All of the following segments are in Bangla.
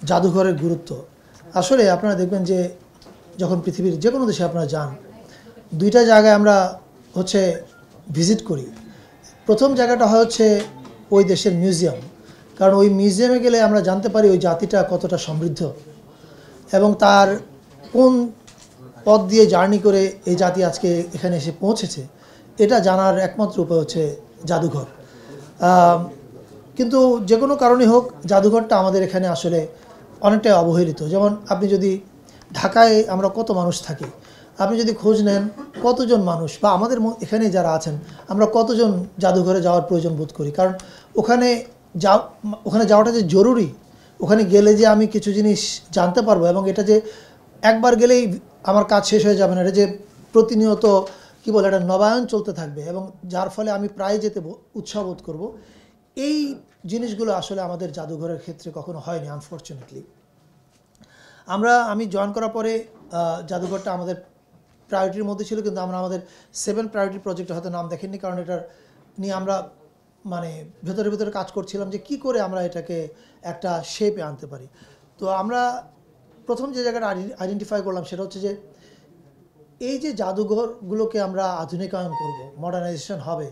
জাদুঘরের গুরুত্ব আসলে আপনারা দেখবেন যে যখন পৃথিবীর যে কোনো দেশে আপনারা যান, দুইটা জায়গায় আমরা হচ্ছে ভিজিট করি। প্রথম জায়গাটা হচ্ছে ওই দেশের মিউজিয়াম, কারণ ওই মিউজিয়ামে গেলে আমরা জানতে পারি ওই জাতিটা কতটা সমৃদ্ধ এবং তার কোন পথ দিয়ে জার্নি করে এই জাতি আজকে এখানে এসে পৌঁছেছে, এটা জানার একমাত্র উপায় হচ্ছে জাদুঘর। কিন্তু যে কোনো কারণে হোক, জাদুঘরটা আমাদের এখানে আসলে অনেকটাই অবহেলিত। যেমন আপনি যদি ঢাকায় আমরা কত মানুষ থাকি, আপনি যদি খোঁজ নেন কতজন মানুষ বা আমাদের এখানে যারা আছেন আমরা কতজন জাদুঘরে যাওয়ার প্রয়োজন বোধ করি, কারণ ওখানে যাওয়াটা যে জরুরি, ওখানে গেলে যে আমি কিছু জিনিস জানতে পারবো এবং এটা যে একবার গেলেই আমার কাজ শেষ হয়ে যাবে না, এটা যে প্রতিনিয়ত কী বলে একটা নবায়ন চলতে থাকবে এবং যার ফলে আমি প্রায় যেতে উৎসাহ বোধ করবো, এই জিনিসগুলো আসলে আমাদের জাদুঘরের ক্ষেত্রে কখনো হয়নি আনফর্চুনেটলি। আমি জয়েন করার পরে জাদুঘরটা আমাদের প্রায়োরিটির মধ্যে ছিল, কিন্তু আমরা আমাদের 7 প্রায়োরিটি প্রজেক্টে হয়তো নাম দেখেননি, কারণ এটার নিয়ে আমরা মানে ভেতরে কাজ করছিলাম যে কি করে আমরা এটাকে একটা শেপে আনতে পারি। তো আমরা প্রথম যে জায়গাটা আইডেন্টিফাই করলাম সেটা হচ্ছে যে এই যে জাদুঘরগুলোকে আমরা আধুনিকায়ন করব, মডার্নাইজেশন হবে,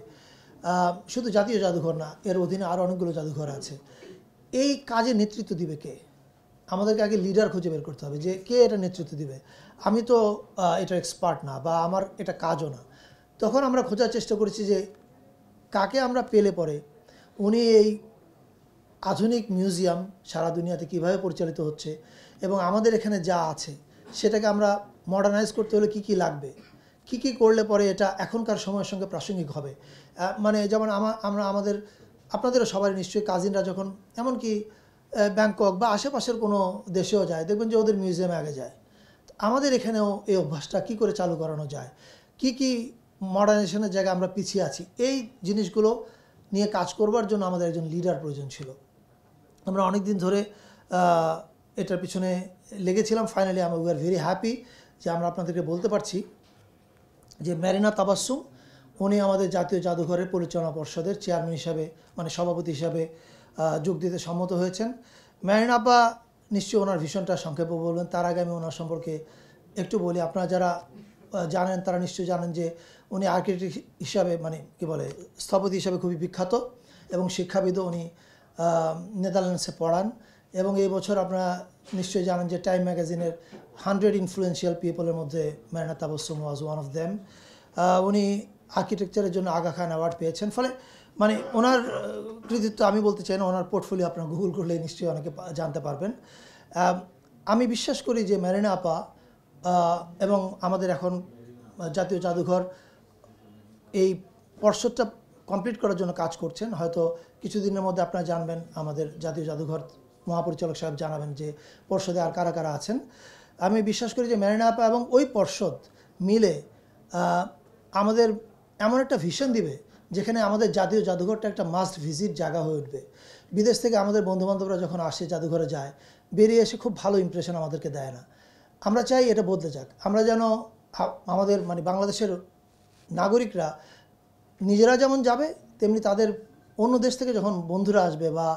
শুধু জাতীয় জাদুঘর না, এর অধীনে আরও অনেকগুলো জাদুঘর আছে। এই কাজে নেতৃত্ব দিবে কে? আমাদেরকে আগে লিডার খুঁজে বের করতে হবে যে কে এটা নেতৃত্ব দিবে। আমি তো এটা এক্সপার্ট না বা আমার এটা কাজও না। তখন আমরা খোঁজার চেষ্টা করেছি যে কাকে আমরা পেলে পরে উনি এই আধুনিক মিউজিয়াম সারা দুনিয়াতে কিভাবে পরিচালিত হচ্ছে এবং আমাদের এখানে যা আছে সেটাকে আমরা মডার্নাইজ করতে হলে কি কি লাগবে, কি কি করলে পরে এটা এখনকার সময়ের সঙ্গে প্রাসঙ্গিক হবে। মানে যেমন আপনাদেরও সবাই নিশ্চয়ই কাজিনরা যখন এমনকি ব্যাংকক বা আশেপাশের কোনো দেশেও যায়, দেখবেন যে ওদের মিউজিয়ামে আগে যায়। আমাদের এখানেও এই অভ্যাসটা কি করে চালু করানো যায়, কি কি মডার্নাইজেশনের জায়গায় আমরা পিছিয়ে আছি, এই জিনিসগুলো নিয়ে কাজ করবার জন্য আমাদের একজন লিডার প্রয়োজন ছিল। আমরা অনেক দিন ধরে এটার পিছনে লেগেছিলাম। Finally we are very happy যে আমরা আপনাদেরকে বলতে পারছি যে মেরিনা তাবাসসুম উনি আমাদের জাতীয় জাদুঘরের পরিচালনা পর্ষদের চেয়ারম্যান হিসাবে, মানে সভাপতি হিসাবে যোগ দিতে সম্মত হয়েছেন। মেরিনা আপা নিশ্চয়ই ওনার ভিশনটা সংক্ষেপে বলবেন, তার আগে আমি ওনার সম্পর্কে একটু বলি। আপনারা যারা জানেন তারা নিশ্চয়ই জানেন যে উনি আর্কিটেক্ট হিসাবে, মানে কি বলে, স্থপতি হিসাবে খুবই বিখ্যাত এবং শিক্ষাবিদও। উনি নেদারল্যান্ডসে পড়ান এবং এই বছর আপনারা নিশ্চয়ই জানেন যে টাইম ম্যাগাজিনের 100 ইনফ্লুয়েন্সিয়াল পিপলের মধ্যে Marina Tabassum was one of them. উনি আর্কিটেকচারের জন্য আগা খান অ্যাওয়ার্ড পেয়েছেন। ফলে মানে ওনার কৃতিত্ব আমি বলতে চাই না, ওনার পোর্টফোলিও আপনার গুগল করলে নিশ্চয়ই অনেকে জানতে পারবেন। আমি বিশ্বাস করি যে মেরিনা আপা এবং আমাদের এখন জাতীয় জাদুঘর এই পর্ষদটা কমপ্লিট করার জন্য কাজ করছেন। হয়তো কিছুদিনের মধ্যে আপনারা জানবেন, আমাদের জাতীয় জাদুঘর মহাপরিচালক সাহেব জানাবেন যে পর্ষদে আর কারা কারা আছেন। আমি বিশ্বাস করি যে মেরিনা আপা এবং ওই পর্ষদ মিলে আমাদের এমন একটা ভিশন দিবে যেখানে আমাদের জাতীয় জাদুঘরটা একটা মাস্ট ভিজিট জায়গা হয়ে উঠবে। বিদেশ থেকে আমাদের বন্ধুবান্ধবরা যখন আসে জাদুঘরে যায়, বেরিয়ে এসে খুব ভালো ইমপ্রেশন আমাদেরকে দেয় না। আমরা চাই এটা বদলে যাক। আমরা যেন আমাদের মানে বাংলাদেশের নাগরিকরা নিজেরা যেমন যাবে, তেমনি তাদের অন্য দেশ থেকে যখন বন্ধুরা আসবে বা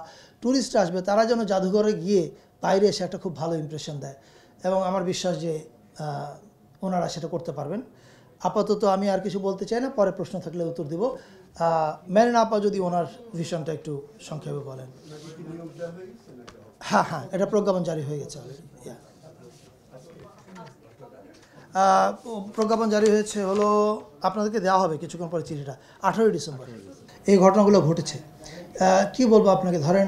ট্যুরিস্টরা আসবে, তারা যেন জাদুঘরে গিয়ে বাইরে এসে একটা খুব ভালো ইমপ্রেশন দেয়। এবং আমার বিশ্বাস যে ওনারা সেটা করতে পারবেন। আপাতত আমি আর কিছু বলতে চাই না, পরে প্রশ্ন থাকলে উত্তর দেব। মেরিনা আপা যদি ওনার ভিশনটা একটু সংক্ষেপে বলেন। হ্যাঁ, এটা প্রজ্ঞাপন জারি হয়ে গেছে অলরেডি। প্রজ্ঞাপন জারি হয়েছে হলো, আপনাদেরকে দেওয়া হবে কিছুক্ষণ পরে চিঠিটা, 18 ডিসেম্বর এই ঘটনাগুলো ঘটেছে। কি বলবো আপনাকে, ধরেন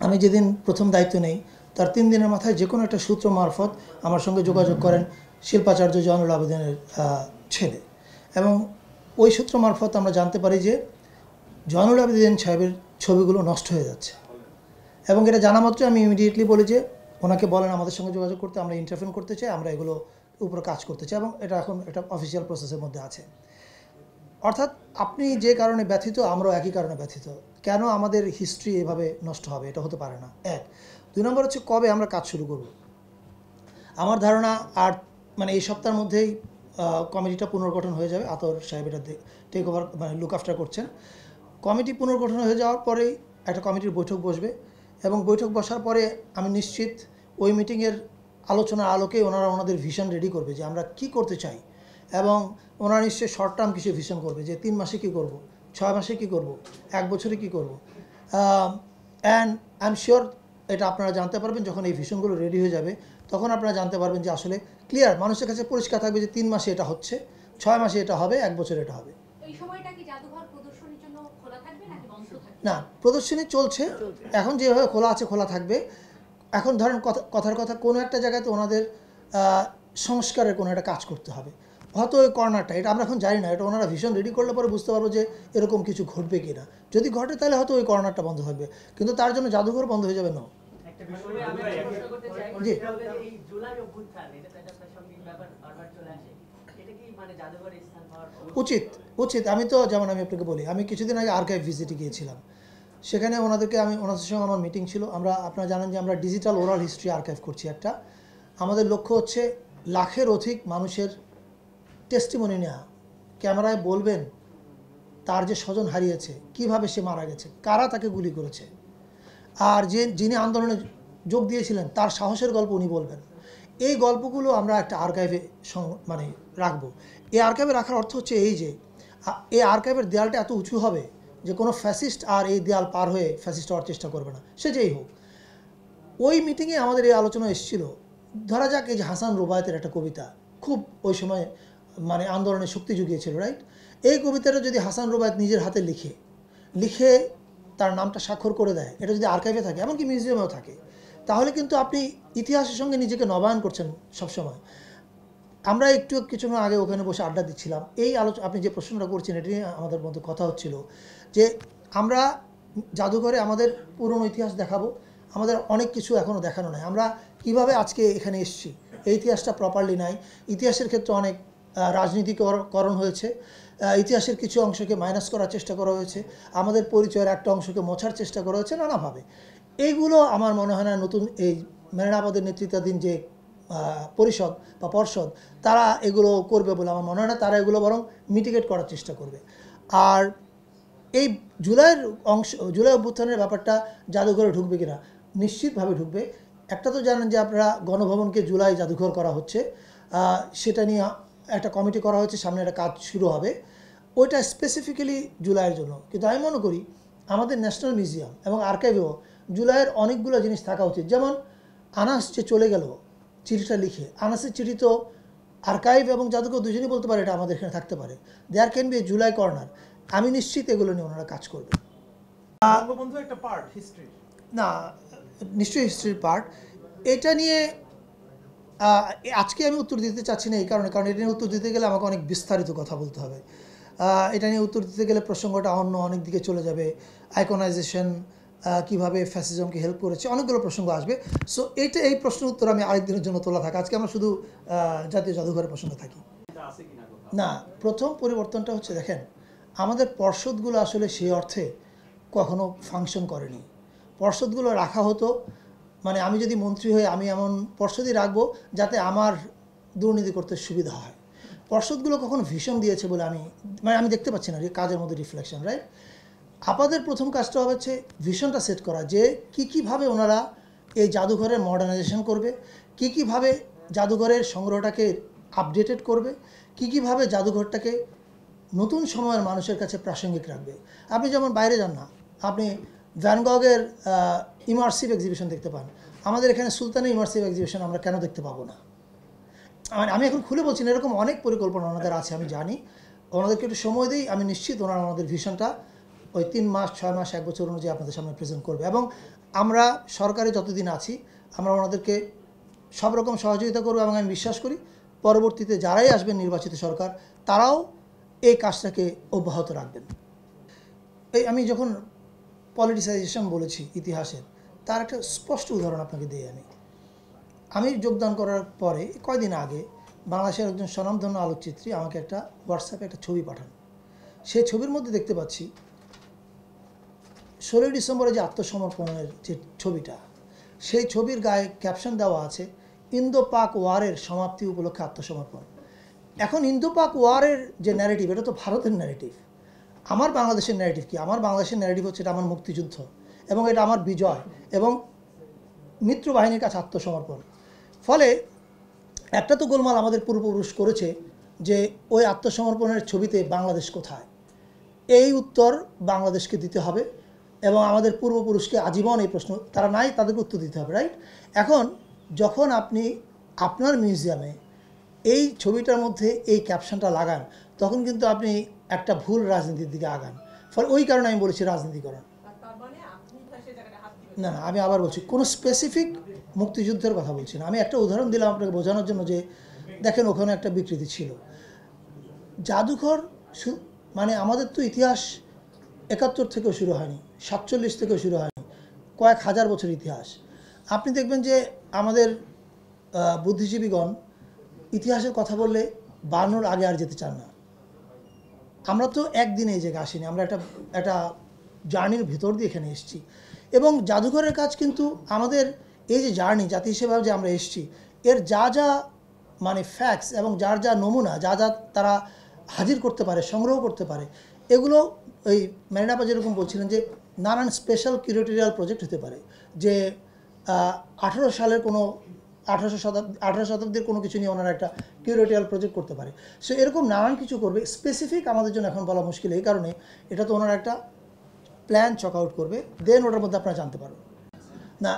আমি যেদিন প্রথম দায়িত্ব নেই তার 3 দিনের মাথায় যে কোনো একটা সূত্র মারফত আমার সঙ্গে যোগাযোগ করেন শিল্পাচার্য জয়নুল আবেদিনের ছেলে, এবং ওই সূত্র মারফত আমরা জানতে পারি যে জয়নুল আবেদিন সাহেবের ছবিগুলো নষ্ট হয়ে যাচ্ছে। এবং এটা জানা মাত্র আমি ইমিডিয়েটলি বলি যে ওনাকে বলেন আমাদের সঙ্গে যোগাযোগ করতে, আমরা ইন্টারফেন করতে চাই, আমরা এগুলো উপরে কাজ করতে চাই, এবং এটা এখন একটা অফিসিয়াল প্রসেসের মধ্যে আছে। অর্থাৎ আপনি যে কারণে ব্যথিত, আমরাও একই কারণে ব্যথিত। কেন আমাদের হিস্ট্রি এভাবে নষ্ট হবে? এটা হতে পারে না। 1, 2 নম্বর হচ্ছে কবে আমরা কাজ শুরু করব। আমার ধারণা আর মানে এই সপ্তাহের মধ্যেই কমিটিটা পুনর্গঠন হয়ে যাবে। আতর সাহেব এটা টেক ওভার মানে লুক আফটার করছেন। কমিটি পুনর্গঠন হয়ে যাওয়ার পরেই একটা কমিটির বৈঠক বসবে এবং বৈঠক বসার পরে আমি নিশ্চিত ওই মিটিংয়ের আলোচনার আলোকে ওনারা ওনাদের ভিশন রেডি করবে যে আমরা কি করতে চাই, এবং ওনারা নিশ্চয়ই শর্ট টার্ম কিছু ভিশন করবে যে 3 মাসে কী করব, 6 মাসে কী করব, 1 বছরে কী করব। অ্যান্ড আই এম শিওর এটা আপনারা জানতে পারবেন যখন এই ভিশনগুলো রেডি হয়ে যাবে, তখন আপনারা জানতে পারবেন যে আসলে ক্লিয়ার, মানুষের কাছে পরিষ্কার থাকবে যে 3 মাসে এটা হচ্ছে, 6 মাসে এটা হবে, 1 বছরে এটা হবে। এই সময়টা কি জাদুঘর প্রদর্শনীর জন্য খোলা থাকবে নাকি বন্ধ থাকবে? না, প্রদর্শনী চলছে এখন, যেভাবে খোলা আছে খোলা থাকবে। এখন ধরেন কথার কথা কোনো একটা জায়গাতে ওনাদের সংস্কারের কোনো একটা কাজ করতে হবে, হয়তো ওই কর্নারটা, এটা আমরা এখন জানি না, এটা ওনারা ভীষণ রেডি করলে পরে বুঝতে পারবো যে এরকম কিছু ঘটবে কি না। যদি ঘটে তাহলে হয়তো ওই কর্নারটা বন্ধ থাকবে, কিন্তু তার জন্য জাদুঘর বন্ধ হয়ে যাবে না। জি, উচিত উচিত। আমি তো যেমন আমি আপনাকে বলি, আমি কিছুদিন আগে আর্কাইভ ভিজিটে গিয়েছিলাম, সেখানে ওনাদের সঙ্গে আমার মিটিং ছিল। আপনারা জানেন যে আমরা ডিজিটাল ওরাল হিস্ট্রি আর্কাইভ করছি একটা। আমাদের লক্ষ্য হচ্ছে লাখের অধিক মানুষের টেস্টিমনি নেওয়া, ক্যামেরায় বলবেন তার যে স্বজন হারিয়েছে, কিভাবে সে মারা গেছে, কারা তাকে গুলি করেছে, আর যিনি আন্দোলনে যোগ দিয়েছিলেন তার সাহসের গল্প উনি বলবেন। এই গল্পগুলো আমরা একটা আর্কাইভে রাখবো। এই আর্কাইভে রাখার অর্থ হচ্ছে এই যে এই আর্কাইভের দেয়ালটা এত উঁচু হবে যে কোনো ফ্যাসিস্ট আর এই দেয়াল পার হয়ে ফ্যাসিস্ট হওয়ার চেষ্টা করবে না, সে যেই হোক। ওই মিটিংয়ে আমাদের এই আলোচনা এসেছিল, ধরা যাক এই যে হাসান রুবায়েতের একটা কবিতা খুব ওই সময় আন্দোলনে শক্তি জুগিয়েছিল, রাইট? এই কবিতাটা যদি হাসান রুবায়েত নিজের হাতে লিখে তার নামটা স্বাক্ষর করে দেয়, এটা যদি আর্কাইভে থাকে, এমনকি মিউজিয়ামেও থাকে, তাহলে কিন্তু আপনি ইতিহাসের সঙ্গে নিজেকে নবায়ন করছেন সবসময়। আমরা কিছুক্ষণ আগে ওখানে বসে আড্ডা দিচ্ছিলাম, এই আপনি যে প্রশ্নটা করছেন এটি নিয়ে আমাদের মধ্যে কথা হচ্ছিল যে আমরা জাদুঘরে আমাদের পুরনো ইতিহাস দেখাবো, আমাদের অনেক কিছু এখনও দেখানো নাই, আমরা কিভাবে আজকে এখানে এসেছি এই ইতিহাসটা প্রপারলি নাই। ইতিহাসের ক্ষেত্রে অনেক রাজনীতিকরণ হয়েছে, ইতিহাসের কিছু অংশকে মাইনাস করার চেষ্টা করা হয়েছে, আমাদের পরিচয়ের একটা অংশকে মোছার চেষ্টা করা হয়েছে নানাভাবে। এইগুলো আমার মনে হয় না নতুন এই মেহরাবাদের নেতৃত্বাধীন যে পরিষদ বা পর্ষদ, তারা এগুলো করবে বলে আমার মনে হয় না। তারা এগুলো বরং মিটিগেট করার চেষ্টা করবে। আর এই জুলাই অভ্যুত্থানের ব্যাপারটা জাদুঘরে ঢুকবে কিনা, নিশ্চিতভাবে ঢুকবে। একটা তো জানেন যে আপনারা গণভবনকে জুলাই জাদুঘর করা হচ্ছে, সেটা নিয়ে একটা কমিটি করা হচ্ছে, সামনে একটা কাজ শুরু হবে, ওইটা স্পেসিফিক্যালি জুলাইয়ের জন্য। কিন্তু আমি মনে করি আমাদের ন্যাশনাল মিউজিয়াম এবং আর্কাইভেও জুলাইয়ের অনেকগুলো জিনিস থাকা উচিত। যেমন আনাস যে চলে গেল চিঠিটা লিখে, আনাসের চিঠি তো আর্কাইভ এবং জাদুঘর দুজনই বলতে পারে এটা আমাদের এখানে থাকতে পারে। There can be a July corner. আমি নিশ্চিত এগুলো নিয়ে ওনারা কাজ করবে। বঙ্গবন্ধু একটা পার্ট হিস্ট্রি না, নিশ্চয়ই হিস্ট্রির পার্ট। এটা নিয়ে আজকে আমি উত্তর দিতে চাচ্ছি না, এই কারণ এটা নিয়ে উত্তর দিতে গেলে আমাকে অনেক বিস্তারিত কথা বলতে হবে। এটা নিয়ে উত্তর দিতে গেলে প্রসঙ্গটা অনেক দিকে চলে যাবে। আইকনাইজেশন কীভাবে ফ্যাসিজমকে হেল্প করেছে, অনেকগুলো প্রসঙ্গ আসবে। সো এই প্রশ্নের উত্তর আমি আরেকদিনের জন্য তোলা থাকা, আজকে আমরা শুধু জাতীয় জাদুঘরের প্রসঙ্গে থাকি না। প্রথম পরিবর্তনটা হচ্ছে, দেখেন আমাদের পর্ষদগুলো আসলে সেই অর্থে কখনো ফাংশন করেনি। পর্ষদগুলো রাখা হতো আমি যদি মন্ত্রী হই আমি এমন পর্ষদই রাখবো যাতে আমার দুর্নীতি করতে সুবিধা হয়। পর্ষদগুলো কখনো ভিশন দিয়েছে বলে আমি দেখতে পাচ্ছি না কাজের মধ্যে রিফ্লেকশন, রাইট? আপনাদের প্রথম কাজটা হচ্ছে ভিশনটা সেট করা, যে কীভাবে ওনারা এই জাদুঘরের মডার্নাইজেশন করবে, কীভাবে জাদুঘরের সংগ্রহটাকে আপডেটেড করবে, কীভাবে জাদুঘরটাকে নতুন সময়ের মানুষের কাছে প্রাসঙ্গিক রাখবে। আপনি যেমন বাইরে যান না, আপনি ভ্যান গগের ইমার্সিভ এক্সিবিশন দেখতে পান, আমাদের এখানে সুলতানের ইমার্সিভ এক্সিবিশন আমরা কেন দেখতে পাবো না? আমি এখন খুলে বলছি না, এরকম অনেক পরিকল্পনা ওনাদের আছে, আমি জানি। ওনাদেরকে একটু সময় দিই, আমি নিশ্চিত ওনারা আমাদের ভিশনটা ওই 3 মাস 6 মাস 1 বছর অনুযায়ী আপনাদের সামনে প্রেজেন্ট করবে। এবং আমরা সরকারে যতদিন আছি আমরা ওনাদেরকে সব রকম সহযোগিতা করবো, এবং আমি বিশ্বাস করি পরবর্তীতে যারাই আসবেন নির্বাচিত সরকার, তারাও এই কাজটাকে অব্যাহত রাখবেন। আমি যখন পলিটিসাইজেশন বলেছি ইতিহাসের, তার একটা স্পষ্ট উদাহরণ আপনাকে দিই। আমি যোগদান করার পরে কয়দিন আগে বাংলাদেশের একজন স্বনামধন্য আলোকচিত্রী আমাকে একটা হোয়াটসঅ্যাপে একটা ছবি পাঠান। সেই ছবির মধ্যে দেখতে পাচ্ছি 16 ডিসেম্বরে যে আত্মসমর্পণের যে ছবিটা, সেই ছবির গায়ে ক্যাপশন দেওয়া আছে ইন্দো পাক ওয়ারের সমাপ্তি উপলক্ষে আত্মসমর্পণ। এখন ইন্দো পাক ওয়ারের যে ন্যারেটিভ, এটা তো ভারতের ন্যারেটিভ। আমার বাংলাদেশের ন্যারেটিভ কি? আমার বাংলাদেশের ন্যারেটিভ হচ্ছে এটা আমার মুক্তিযুদ্ধ, এবং এটা আমার বিজয় এবং মিত্রবাহিনীর কাছে আত্মসমর্পণ। ফলে একটা তো গোলমাল আমাদের পূর্বপুরুষ করেছে যে ওই আত্মসমর্পণের ছবিতে বাংলাদেশ কোথায়, এই উত্তর বাংলাদেশকে দিতে হবে এবং আমাদের পূর্বপুরুষকে আজীবন এই প্রশ্ন তারা নাই, তাদেরকে উত্তর দিতে হবে, রাইট? এখন যখন আপনি আপনার মিউজিয়ামে এই ছবিটার মধ্যে এই ক্যাপশনটা লাগান, তখন কিন্তু আপনি একটা ভুল রাজনীতির দিকে আগান। ফলে ওই কারণে আমি বলেছি রাজনীতিকরণ। না না, আমি আবার বলছি কোনো স্পেসিফিক মুক্তিযুদ্ধের কথা বলছি না। আমি একটা উদাহরণ দিলাম আপনাকে বোঝানোর জন্য যে দেখেন ওখানে একটা বিকৃতি ছিল। জাদুঘর মানে আমাদের তো ইতিহাস 71 থেকেও শুরু হয়নি, 47 থেকেও শুরু হয়নি, কয়েক হাজার বছর ইতিহাস। আপনি দেখবেন যে আমাদের বুদ্ধিজীবীগণ ইতিহাসের কথা বললে 52 আগে আর যেতে চান না। আমরা তো একদিনে এই জায়গায় আসিনি, আমরা একটা জার্নির ভিতর দিয়ে এখানে এসেছি। এবং জাদুঘরের কাজ কিন্তু আমাদের এই যে জার্নি জাতি হিসেবে যে আমরা এসেছি, এর যা যা মানে ফ্যাক্টস এবং যার যা নমুনা যা যা তারা হাজির করতে পারে, সংগ্রহ করতে পারে, এগুলো ওই ম্যারিনাপা যেরকম বলছিলেন যে নানান স্পেশাল কিউরেটোরিয়াল প্রজেক্ট হতে পারে, যে 18 সালের কোনো 18 শতাব্দীর কোনো কিছু নিয়ে ওনারা একটা কিউরেটোরিয়াল প্রজেক্ট করতে পারে। সো এরকম নানান কিছু করবে, স্পেসিফিক আমাদের জন্য এখন বলা মুশকিল। এই কারণে এটা তো ওনারা একটা প্ল্যান চক আউট করবে, দেন ওটার মধ্যে আপনারা জানতে পারবেন না।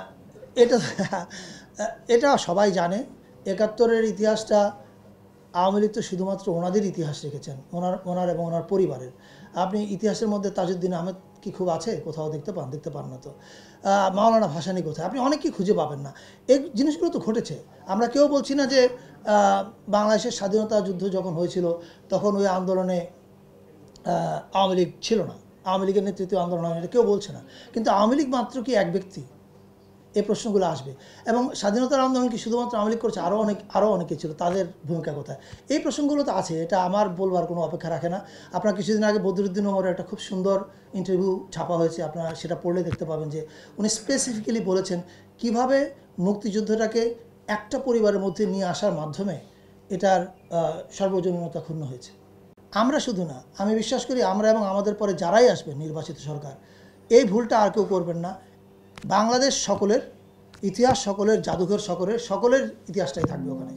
এটা সবাই জানে। 71-এর ইতিহাসটা আওয়ামী লীগ তো শুধুমাত্র ওনাদের ইতিহাস রেখেছেন, ওনার এবং ওনার পরিবারের। আপনি ইতিহাসের মধ্যে তাজউদ্দিন আহমেদ কি খুব আছে? কোথাও দেখতে পান না তো। মাওলানা ভাসানী কোথায়? আপনি অনেকেই খুঁজে পাবেন না। এই জিনিসগুলো তো ঘটেছে। আমরা কেউ বলছি না যে বাংলাদেশের স্বাধীনতা যুদ্ধ যখন হয়েছিল তখন ওই আন্দোলনে আওয়ামী লীগ ছিল না, আওয়ামী লীগের নেতৃত্বে আন্দোলন হয়, এটা কেউ বলছে না। কিন্তু আওয়ামী লীগ মাত্র কি এক ব্যক্তি? এই প্রশ্নগুলো আসবে। এবং স্বাধীনতার আন্দোলন কি শুধুমাত্র আওয়ামী লীগ করেছে? আরও অনেকে ছিল, তাদের ভূমিকা কোথায়? এই প্রশ্নগুলো তো আছে, এটা আমার বলবার কোনো অপেক্ষা রাখে না। আপনার কিছুদিন আগে বদরুদ্দিন ওমরের একটা খুব সুন্দর ইন্টারভিউ ছাপা হয়েছে, আপনারা সেটা পড়লে দেখতে পাবেন যে উনি স্পেসিফিক্যালি বলেছেন কিভাবে মুক্তিযুদ্ধটাকে একটা পরিবারের মধ্যে নিয়ে আসার মাধ্যমে এটার সার্বজনীনতা ক্ষুণ্ণ হয়েছে। আমরা শুধু না, আমি বিশ্বাস করি আমরা এবং আমাদের পরে যারাই আসবেন নির্বাচিত সরকার, এই ভুলটা আর কেউ করবেন না। বাংলাদেশ সকলের ইতিহাস, সকলের জাদুঘর, সকলের ইতিহাসটাই থাকবে ওখানে।